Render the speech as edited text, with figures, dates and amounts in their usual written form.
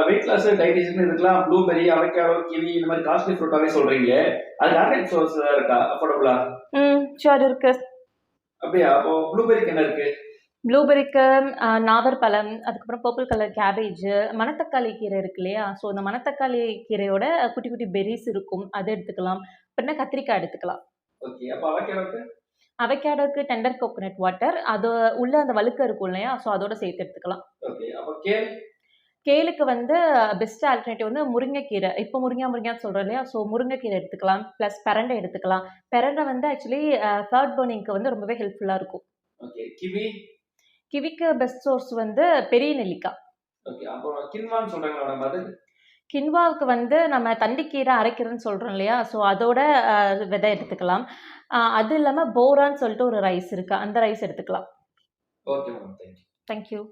Weight loss, digestion இதுக்கெல்லாம் blueberry, avocado, kiwi இந்த மாதிரி காஸ்ட்லி ஃப்ரூட்டாவே சொல்றீங்களே, அதுக்கு ஆல்டர்னேட் சோர்ஸ் இருக்கா அஃபோர்டபுளா? ஷூர் இருக்கு. அப்படியா? அப்போ ப்ளூபெர்ரிக்கு என்ன இருக்கு? ப்ளூபெர்ரிக்கு நாவற்பழம், அதுக்கப்புறம் பர்பிள் கலர் கேபேஜ், மணத்தக்காளி கீரை இருக்கு இல்லையா? ஸோ அந்த மணத்தக்காளி கீரையோட குட்டி குட்டி பெர்ரீஸ் இருக்கும். அது எடுத்துக்கலாம். அப்புறம்னா கத்திரிக்காய் எடுத்துக்கலாம். ஓகே. அப்போ அவகேடோக்கு? அவகேடோக்கு டெண்டர் கோகோனட் வாட்டர். அது உள்ள அந்த வழுக்க இருக்கும் இல்லையா? ஸோ அதோட சேர்த்து எடுத்துக்கலாம். ஓகே. அப்போ கேல்? கேலுக்கு வந்து பெஸ்ட் ஆல்டர்னேட்டிவ் வந்து முருங்கைக்கீரை. இப்போ முருங்கான்னு சொல்றோம் இல்லையா? ஸோ முருங்கைக்கீரை எடுத்துக்கலாம். பிளஸ் பிரண்டை எடுத்துக்கலாம். பிரண்டை வந்து ஆக்சுவலி ஃபேட் பர்னிங்க்கு வந்து ரொம்பவே ஹெல்ப்ஃபுல்லா இருக்கும். ஓகே. கிவி? கிவிக்கு பெஸ்ட் சோர்ஸ் வந்து பெரிய நெல்லிக்காய். ஓகே. அப்போ கின்வான்னு சொல்றாங்களா மேடம் அது? கின்வாவுக்கு வந்து நம்ம தண்டுக்கீரை அரைக்கீரைன்னு சொல்றோம் இல்லையா? ஸோ அதோட விதை எடுத்துக்கலாம். அது இல்லாம போரான்னு சொல்லிட்டு ஒரு ரைஸ் இருக்கு. அந்த ரைஸ் எடுத்துக்கலாம். Okay madam. Thank you. Thank you.